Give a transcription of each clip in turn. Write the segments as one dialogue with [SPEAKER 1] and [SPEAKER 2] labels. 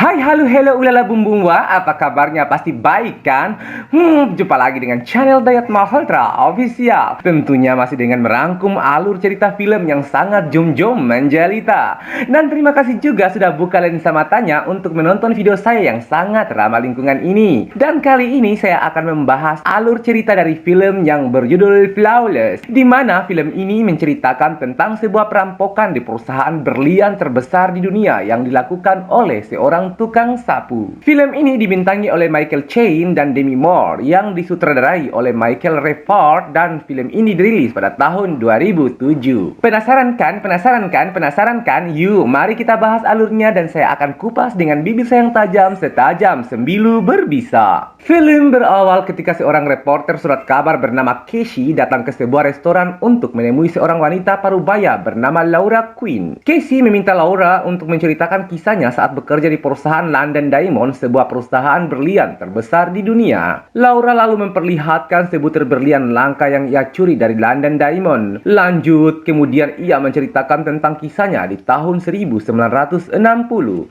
[SPEAKER 1] Hai, halo, hello, ulala, bumbungwa. Apa kabarnya? Pasti baik kan? Jumpa lagi dengan channel Dayat Malhotra Official. Tentunya masih dengan merangkum alur cerita film yang sangat jom-jom menjelita. Dan terima kasih juga sudah buka lensa matanya untuk menonton video saya yang sangat ramah lingkungan ini. Dan kali ini saya akan membahas alur cerita dari film yang berjudul Flawless, di mana film ini menceritakan tentang sebuah perampokan di perusahaan berlian terbesar di dunia yang dilakukan oleh seorang tukang sapu. Film ini dibintangi oleh Michael Caine dan Demi Moore yang disutradarai oleh Michael Rapaport, dan film ini dirilis pada tahun 2007. Penasaran kan? Penasaran kan? Yuk, mari kita bahas alurnya dan saya akan kupas dengan bibir saya yang tajam setajam sembilu berbisa. Film berawal ketika seorang reporter surat kabar bernama Casey datang ke sebuah restoran untuk menemui seorang wanita parubaya bernama Laura Quinn. Casey meminta Laura untuk menceritakan kisahnya saat bekerja di perusahaan London Diamond, sebuah perusahaan berlian terbesar di dunia. Laura lalu memperlihatkan sebutir berlian langka yang ia curi dari London Diamond. Lanjut, kemudian ia menceritakan tentang kisahnya di tahun 1960.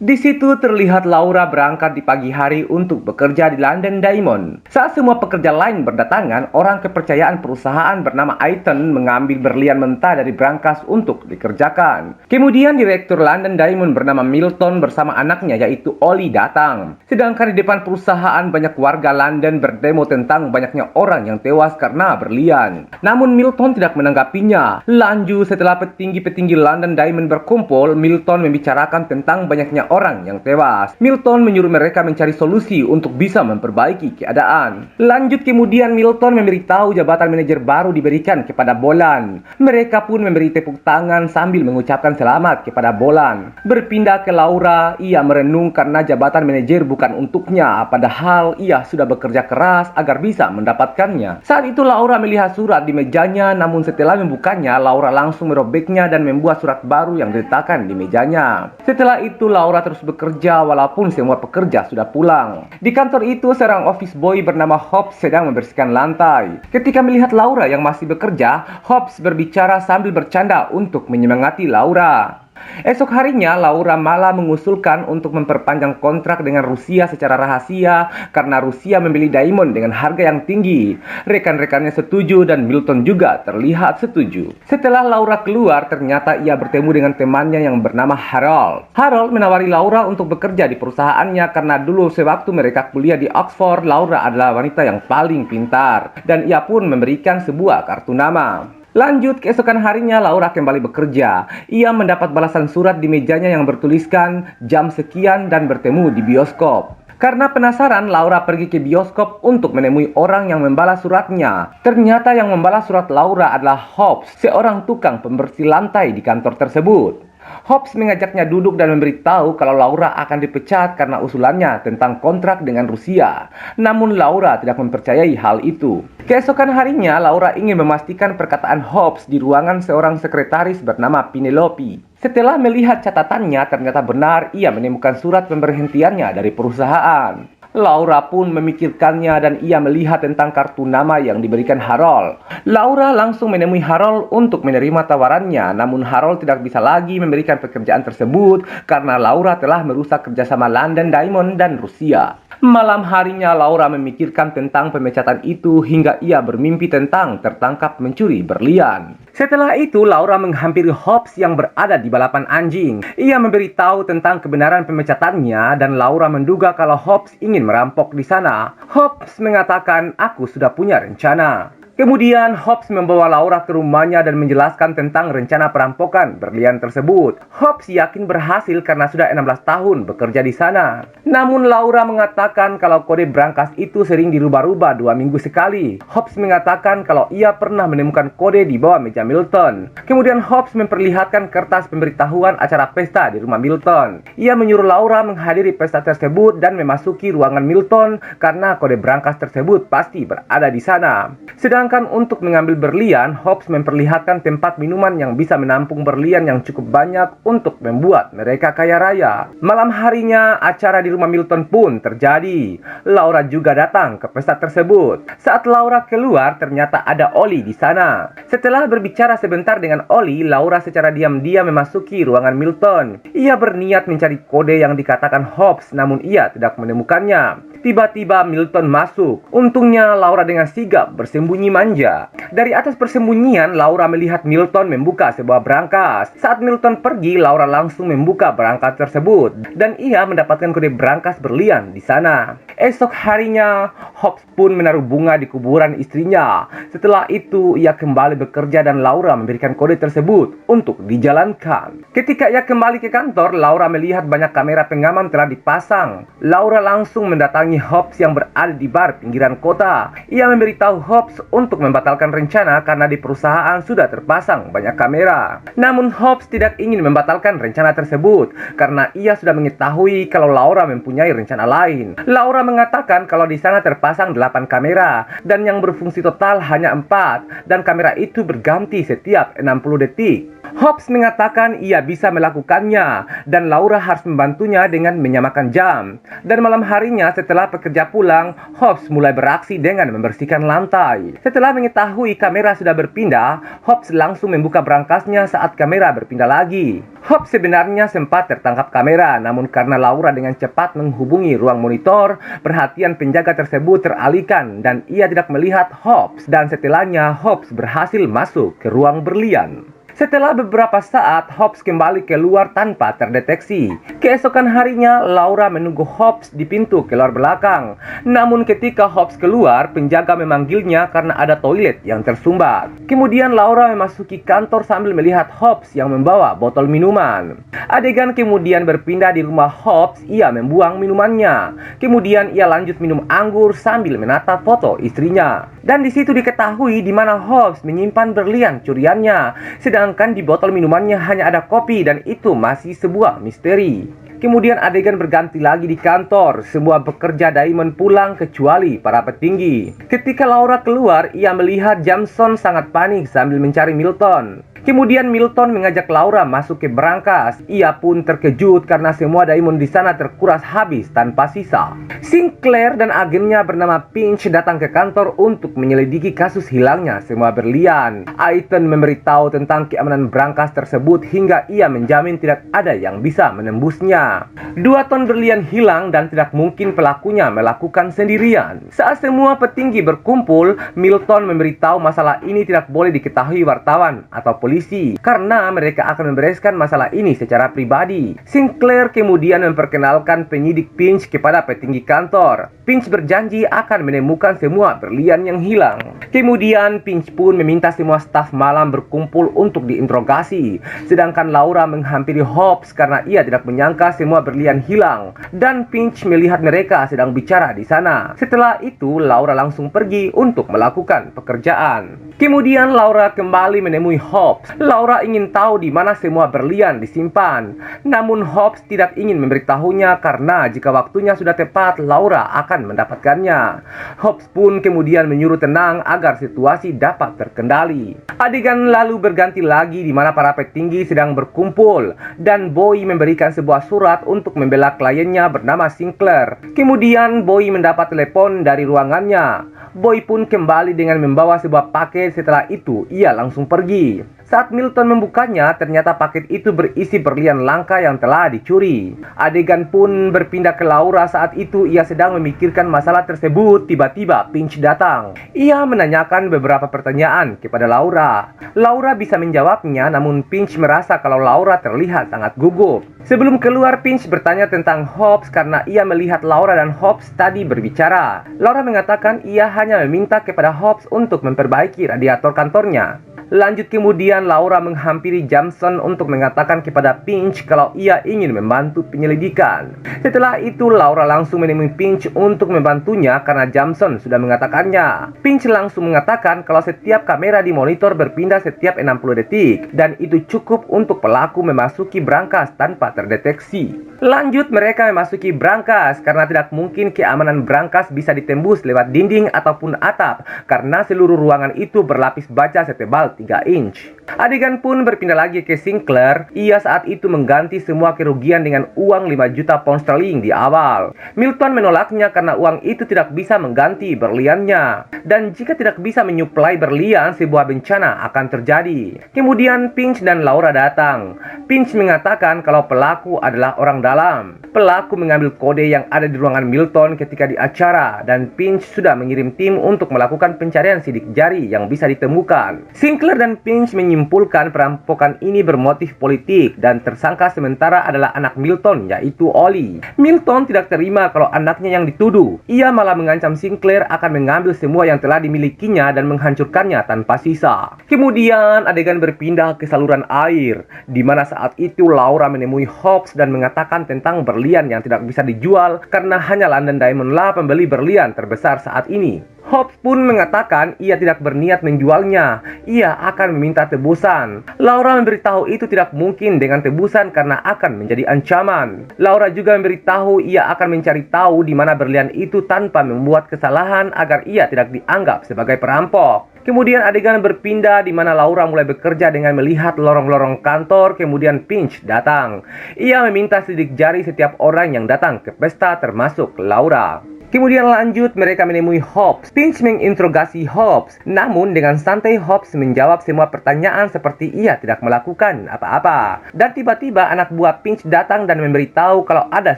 [SPEAKER 1] Di situ terlihat Laura berangkat di pagi hari untuk bekerja di London Diamond. Saat semua pekerja lain berdatangan, orang kepercayaan perusahaan bernama Aiton mengambil berlian mentah dari brankas untuk dikerjakan. Kemudian direktur London Diamond bernama Milton bersama anaknya yaitu Ollie datang. Sedangkan di depan perusahaan banyak warga London berdemo tentang banyaknya orang yang tewas karena berlian. Namun Milton tidak menanggapinya. Lanjut, setelah petinggi-petinggi London Diamond berkumpul, Milton membicarakan tentang banyaknya orang yang tewas. Milton menyuruh mereka mencari solusi untuk bisa memperbaiki keadaan. Lanjut, kemudian Milton memberitahu jabatan manajer baru diberikan kepada Bolan. Mereka pun memberi tepuk tangan sambil mengucapkan selamat kepada Bolan. Berpindah ke Laura, ia merenung karena jabatan manajer bukan untuknya, padahal ia sudah bekerja keras agar bisa mendapatkannya. Saat itu Laura melihat surat di mejanya, namun setelah membukanya, Laura langsung merobeknya dan membuat surat baru yang diletakkan di mejanya. Setelah itu Laura terus bekerja walaupun semua pekerja sudah pulang. Di kantor itu seorang office boy bernama Hobbs sedang membersihkan lantai. Ketika melihat Laura yang masih bekerja, Hobbs berbicara sambil bercanda untuk menyemangati Laura. Esok harinya, Laura malah mengusulkan untuk memperpanjang kontrak dengan Rusia secara rahasia karena Rusia membeli diamond dengan harga yang tinggi. Rekan-rekannya setuju dan Milton juga terlihat setuju. Setelah Laura keluar, ternyata ia bertemu dengan temannya yang bernama Harold. Harold menawari Laura untuk bekerja di perusahaannya karena dulu sewaktu mereka kuliah di Oxford, Laura adalah wanita yang paling pintar dan ia pun memberikan sebuah kartu nama. Lanjut, keesokan harinya Laura kembali bekerja. Ia mendapat balasan surat di mejanya yang bertuliskan jam sekian dan bertemu di bioskop. Karena penasaran, Laura pergi ke bioskop untuk menemui orang yang membalas suratnya. Ternyata yang membalas surat Laura adalah Hobbs, seorang tukang pembersih lantai di kantor tersebut. Hobbs mengajaknya duduk dan memberitahu kalau Laura akan dipecat karena usulannya tentang kontrak dengan Rusia. Namun Laura tidak mempercayai hal itu. Keesokan harinya, Laura ingin memastikan perkataan Hobbs di ruangan seorang sekretaris bernama Penelope. Setelah melihat catatannya, ternyata benar ia menemukan surat pemberhentiannya dari perusahaan. Laura pun memikirkannya dan ia melihat tentang kartu nama yang diberikan Harold. Laura langsung menemui Harold untuk menerima tawarannya, namun Harold tidak bisa lagi memberikan pekerjaan tersebut karena Laura telah merusak kerjasama London Diamond dan Rusia. Malam harinya Laura memikirkan tentang pemecatan itu hingga ia bermimpi tentang tertangkap mencuri berlian. Setelah itu Laura menghampiri Hobbs yang berada di balapan anjing. Ia memberitahu tentang kebenaran pemecatannya dan Laura menduga kalau Hobbs ingin merampok di sana. Hobbs mengatakan, "Aku sudah punya rencana." Kemudian Hobbs membawa Laura ke rumahnya dan menjelaskan tentang rencana perampokan berlian tersebut. Hobbs yakin berhasil karena sudah 16 tahun bekerja di sana. Namun Laura mengatakan kalau kode brankas itu sering dirubah-rubah 2 minggu sekali. Hobbs mengatakan kalau ia pernah menemukan kode di bawah meja Milton. Kemudian Hobbs memperlihatkan kertas pemberitahuan acara pesta di rumah Milton. Ia menyuruh Laura menghadiri pesta tersebut dan memasuki ruangan Milton karena kode brankas tersebut pasti berada di sana. Sedangkan Sedangkan untuk mengambil berlian, Hobbs memperlihatkan tempat minuman yang bisa menampung berlian yang cukup banyak untuk membuat mereka kaya raya. Malam harinya, acara di rumah Milton pun terjadi. Laura juga datang ke pesta tersebut. Saat Laura keluar, ternyata ada Ollie di sana. Setelah berbicara sebentar dengan Ollie, Laura secara diam-diam memasuki ruangan Milton. Ia berniat mencari kode yang dikatakan Hobbs, namun ia tidak menemukannya. Tiba-tiba Milton masuk. Untungnya Laura dengan sigap bersembunyi manja. Dari atas persembunyian, Laura melihat Milton membuka sebuah brankas. Saat Milton pergi, Laura langsung membuka brankas tersebut. Dan ia mendapatkan kode brankas berlian di sana. Esok harinya, Hobbs pun menaruh bunga di kuburan istrinya. Setelah itu, ia kembali bekerja dan Laura memberikan kode tersebut untuk dijalankan. Ketika ia kembali ke kantor, Laura melihat banyak kamera pengaman telah dipasang. Laura langsung mendatangi Hobbs yang berada di bar pinggiran kota. Ia memberitahu Hobbs untuk membatalkan rencana karena di perusahaan sudah terpasang banyak kamera. Namun Hobbs tidak ingin membatalkan rencana tersebut karena ia sudah mengetahui kalau Laura mempunyai rencana lain. Laura mengatakan kalau di sana terpasang 8 kamera dan yang berfungsi total hanya 4 dan kamera itu berganti setiap 60 detik. Hobbs mengatakan ia bisa melakukannya dan Laura harus membantunya dengan menyamakan jam. Dan malam harinya setelah pekerja pulang, Hobbs mulai beraksi dengan membersihkan lantai. Setelah mengetahui kamera sudah berpindah, Hobbs langsung membuka brankasnya saat kamera berpindah lagi. Hobbs sebenarnya sempat tertangkap kamera, namun karena Laura dengan cepat menghubungi ruang monitor, perhatian penjaga tersebut teralihkan dan ia tidak melihat Hobbs. Dan setelahnya Hobbs berhasil masuk ke ruang berlian. Setelah beberapa saat, Hobbs kembali keluar tanpa terdeteksi. Keesokan harinya, Laura menunggu Hobbs di pintu keluar belakang. Namun ketika Hobbs keluar, penjaga memanggilnya karena ada toilet yang tersumbat. Kemudian Laura memasuki kantor sambil melihat Hobbs yang membawa botol minuman. Adegan kemudian berpindah di rumah Hobbs, ia membuang minumannya. Kemudian ia lanjut minum anggur sambil menatap foto istrinya. Dan di situ diketahui di mana Hobbs menyimpan berlian curiannya. Sedangkan di botol minumannya hanya ada kopi dan itu masih sebuah misteri. Kemudian adegan berganti lagi di kantor. Semua pekerja Diamond pulang kecuali para petinggi. Ketika Laura keluar, ia melihat Jameson sangat panik sambil mencari Milton. Kemudian Milton mengajak Laura masuk ke brankas. Ia pun terkejut karena semua diamond di sana terkuras habis tanpa sisa. Sinclair dan agennya bernama Pinch datang ke kantor untuk menyelidiki kasus hilangnya semua berlian. Aiton memberitahu tentang keamanan brankas tersebut hingga ia menjamin tidak ada yang bisa menembusnya. 2 ton berlian hilang dan tidak mungkin pelakunya melakukan sendirian. Saat semua petinggi berkumpul, Milton memberitahu masalah ini tidak boleh diketahui wartawan atau polisi karena mereka akan membereskan masalah ini secara pribadi. Sinclair kemudian memperkenalkan penyidik Pinch kepada petinggi kantor. Pinch berjanji akan menemukan semua berlian yang hilang. Kemudian Pinch pun meminta semua staf malam berkumpul untuk diinterogasi. Sedangkan Laura menghampiri Hobbs karena ia tidak menyangka semua berlian hilang. Dan Pinch melihat mereka sedang bicara di sana. Setelah itu Laura langsung pergi untuk melakukan pekerjaan. Kemudian Laura kembali menemui Hobbs. Laura ingin tahu di mana semua berlian disimpan. Namun Hobbs tidak ingin memberitahunya karena jika waktunya sudah tepat, Laura akan mendapatkannya. Hobbs pun kemudian menyuruh tenang agar situasi dapat terkendali. Adegan lalu berganti lagi di mana para petinggi sedang berkumpul dan Boy memberikan sebuah surat untuk membela kliennya bernama Sinclair. Kemudian Boy mendapat telepon dari ruangannya. Boy pun kembali dengan membawa sebuah paket. Setelah itu ia langsung pergi. Saat Milton membukanya, ternyata paket itu berisi berlian langka yang telah dicuri. Adegan pun berpindah ke Laura. Saat itu ia sedang memikirkan masalah tersebut. Tiba-tiba Pinch datang. Ia menanyakan beberapa pertanyaan kepada Laura. Laura bisa menjawabnya, namun Pinch merasa kalau Laura terlihat sangat gugup. Sebelum keluar, Pinch bertanya tentang Hobbs karena ia melihat Laura dan Hobbs tadi berbicara. Laura mengatakan ia hanya meminta kepada Hobbs untuk memperbaiki radiator kantornya. Lanjut kemudian Laura menghampiri Jameson untuk mengatakan kepada Finch kalau ia ingin membantu penyelidikan. Setelah itu Laura langsung menemui Finch untuk membantunya karena Jameson sudah mengatakannya. Finch langsung mengatakan kalau setiap kamera di monitor berpindah setiap 60 detik dan itu cukup untuk pelaku memasuki brankas tanpa terdeteksi. Lanjut mereka memasuki brankas karena tidak mungkin keamanan brankas bisa ditembus lewat dinding ataupun atap karena seluruh ruangan itu berlapis baja setebal 3 inch. Adegan pun berpindah lagi ke Sinclair. Ia saat itu mengganti semua kerugian dengan uang 5 juta pound sterling di awal. Milton menolaknya karena uang itu tidak bisa mengganti berliannya. Dan jika tidak bisa menyuplai berlian, sebuah bencana akan terjadi. Kemudian Finch dan Laura datang. Finch mengatakan kalau pelaku adalah orang dalam. Pelaku mengambil kode yang ada di ruangan Milton ketika di acara dan Finch sudah mengirim tim untuk melakukan pencarian sidik jari yang bisa ditemukan. Sinclair dan Finch menyimpulkan perampokan ini bermotif politik dan tersangka sementara adalah anak Milton yaitu Ollie. Milton tidak terima kalau anaknya yang dituduh. Ia malah mengancam Sinclair akan mengambil semua yang telah dimilikinya dan menghancurkannya tanpa sisa. Kemudian adegan berpindah ke saluran air di mana saat itu Laura menemui Hobbs dan mengatakan tentang berlian yang tidak bisa dijual karena hanya London Diamond lah pembeli berlian terbesar saat ini. Hobbs pun mengatakan ia tidak berniat menjualnya, ia akan meminta tebusan. Laura memberitahu itu tidak mungkin dengan tebusan karena akan menjadi ancaman. Laura juga memberitahu ia akan mencari tahu di mana berlian itu tanpa membuat kesalahan agar ia tidak dianggap sebagai perampok. Kemudian adegan berpindah di mana Laura mulai bekerja dengan melihat lorong-lorong kantor, kemudian Finch datang. Ia meminta sidik jari setiap orang yang datang ke pesta termasuk Laura. Kemudian lanjut mereka menemui Hobbs. Finch menginterogasi Hobbs. Namun dengan santai Hobbs menjawab semua pertanyaan seperti ia tidak melakukan apa-apa. Dan tiba-tiba anak buah Finch datang dan memberitahu kalau ada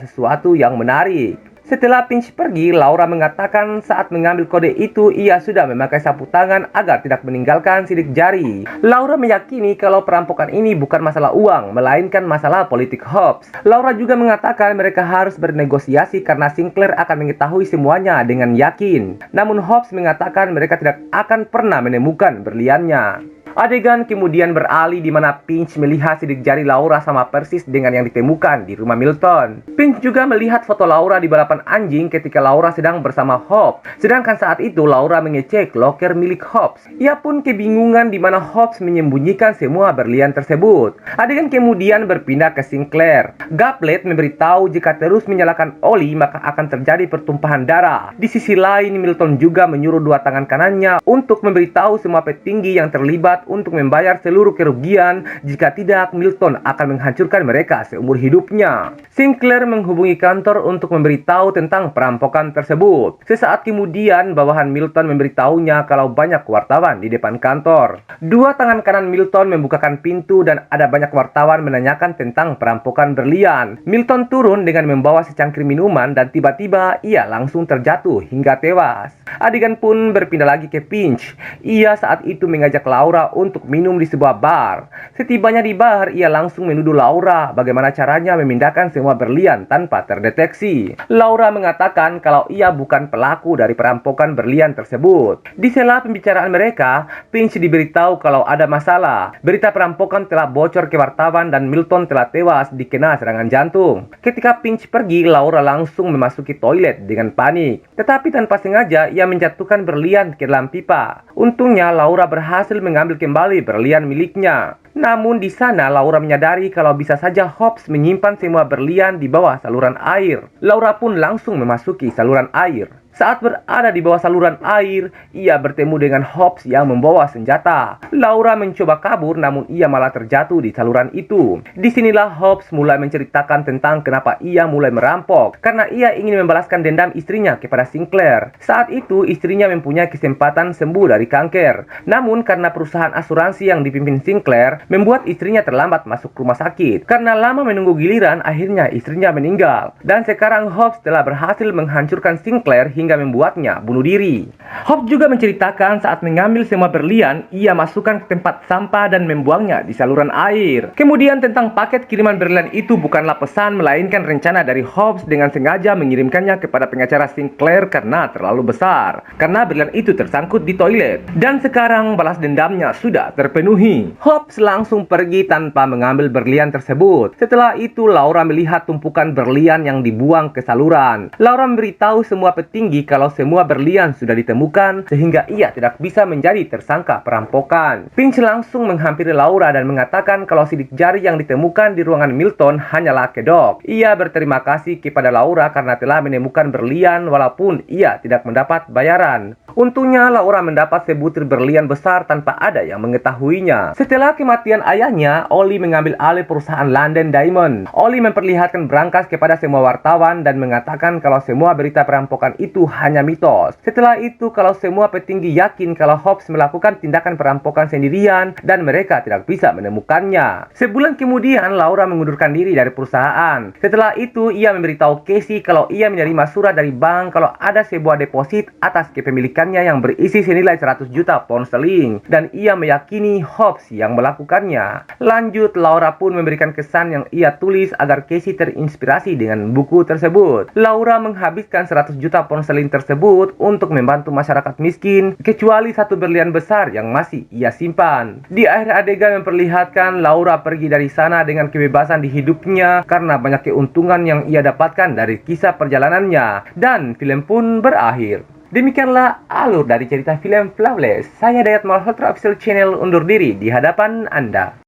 [SPEAKER 1] sesuatu yang menarik. Setelah Finch pergi, Laura mengatakan saat mengambil kode itu ia sudah memakai sapu tangan agar tidak meninggalkan sidik jari. Laura meyakini kalau perampokan ini bukan masalah uang, melainkan masalah politik Hobbs. Laura juga mengatakan mereka harus bernegosiasi karena Sinclair akan mengetahui semuanya dengan yakin. Namun Hobbs mengatakan mereka tidak akan pernah menemukan berliannya. Adegan kemudian beralih di mana Finch melihat sidik jari Laura sama persis dengan yang ditemukan di rumah Milton. Finch juga melihat foto Laura di balapan anjing ketika Laura sedang bersama Hobbs. Sedangkan saat itu Laura mengecek loker milik Hobbs. Ia pun kebingungan di mana Hobbs menyembunyikan semua berlian tersebut. Adegan kemudian berpindah ke Sinclair. Gablet memberitahu jika terus menyalahkan Ollie maka akan terjadi pertumpahan darah. Di sisi lain Milton juga menyuruh dua tangan kanannya untuk memberitahu semua petinggi yang terlibat untuk membayar seluruh kerugian, jika tidak Milton akan menghancurkan mereka seumur hidupnya. Sinclair menghubungi kantor untuk memberitahu tentang perampokan tersebut. Sesaat kemudian bawahan Milton memberitahunya kalau banyak wartawan di depan kantor. Dua tangan kanan Milton membukakan pintu dan ada banyak wartawan menanyakan tentang perampokan berlian. Milton turun dengan membawa secangkir minuman dan tiba-tiba ia langsung terjatuh hingga tewas. Adegan pun berpindah lagi ke Finch. Ia saat itu mengajak Laura untuk minum di sebuah bar. Setibanya di bar, ia langsung menuduh Laura bagaimana caranya memindahkan semua berlian tanpa terdeteksi. Laura mengatakan kalau ia bukan pelaku dari perampokan berlian tersebut. Di sela pembicaraan mereka, Finch diberitahu kalau ada masalah. Berita perampokan telah bocor ke wartawan dan Milton telah tewas dikena serangan jantung. Ketika Finch pergi, Laura langsung memasuki toilet dengan panik. Tetapi tanpa sengaja, ia menjatuhkan berlian ke dalam pipa. Untungnya, Laura berhasil mengambil kembali berlian miliknya. Namun di sana Laura menyadari kalau bisa saja Hobbs menyimpan semua berlian di bawah saluran air. Laura pun langsung memasuki saluran air. Saat berada di bawah saluran air, ia bertemu dengan Hobbs yang membawa senjata. Laura mencoba kabur namun ia malah terjatuh di saluran itu. Disinilah Hobbs mulai menceritakan tentang kenapa ia mulai merampok. Karena ia ingin membalaskan dendam istrinya kepada Sinclair. Saat itu istrinya mempunyai kesempatan sembuh dari kanker. Namun karena perusahaan asuransi yang dipimpin Sinclair membuat istrinya terlambat masuk rumah sakit. Karena lama menunggu giliran, akhirnya istrinya meninggal. Dan sekarang Hobbs telah berhasil menghancurkan Sinclair hingga sehingga membuatnya bunuh diri. Hobbs juga menceritakan saat mengambil semua berlian, ia masukkan ke tempat sampah dan membuangnya di saluran air. Kemudian tentang paket kiriman berlian itu bukanlah pesan, melainkan rencana dari Hobbs dengan sengaja mengirimkannya kepada pengacara Sinclair karena terlalu besar. Karena berlian itu tersangkut di toilet. Dan sekarang balas dendamnya sudah terpenuhi. Hobbs langsung pergi tanpa mengambil berlian tersebut. Setelah itu Laura melihat tumpukan berlian yang dibuang ke saluran. Laura memberitahu semua petinggi kalau semua berlian sudah ditemukan sehingga ia tidak bisa menjadi tersangka perampokan. Finch langsung menghampiri Laura dan mengatakan kalau sidik jari yang ditemukan di ruangan Milton hanyalah kedok. Ia berterima kasih kepada Laura karena telah menemukan berlian walaupun ia tidak mendapat bayaran. Untungnya Laura mendapat sebutir berlian besar tanpa ada yang mengetahuinya. Setelah kematian ayahnya, Ollie mengambil alih perusahaan London Diamond. Ollie memperlihatkan berangkas kepada semua wartawan dan mengatakan kalau semua berita perampokan itu hanya mitos. Setelah itu, kalau semua petinggi yakin kalau Hobbs melakukan tindakan perampokan sendirian dan mereka tidak bisa menemukannya. Sebulan kemudian, Laura mengundurkan diri dari perusahaan. Setelah itu, ia memberitahu Casey kalau ia menerima surat dari bank kalau ada sebuah deposit atas kepemilikannya yang berisi senilai 100 juta pound sterling dan ia meyakini Hobbs yang melakukannya. Lanjut, Laura pun memberikan kesan yang ia tulis agar Casey terinspirasi dengan buku tersebut. Laura menghabiskan 100 juta pound sterling tersebut untuk membantu masyarakat miskin, kecuali satu berlian besar yang masih ia simpan. Di akhir adegan memperlihatkan Laura pergi dari sana dengan kebebasan di hidupnya karena banyak keuntungan yang ia dapatkan dari kisah perjalanannya, dan film pun berakhir. Demikianlah alur dari cerita film Flawless. Saya Dayat Malhotra Official Channel undur diri di hadapan Anda.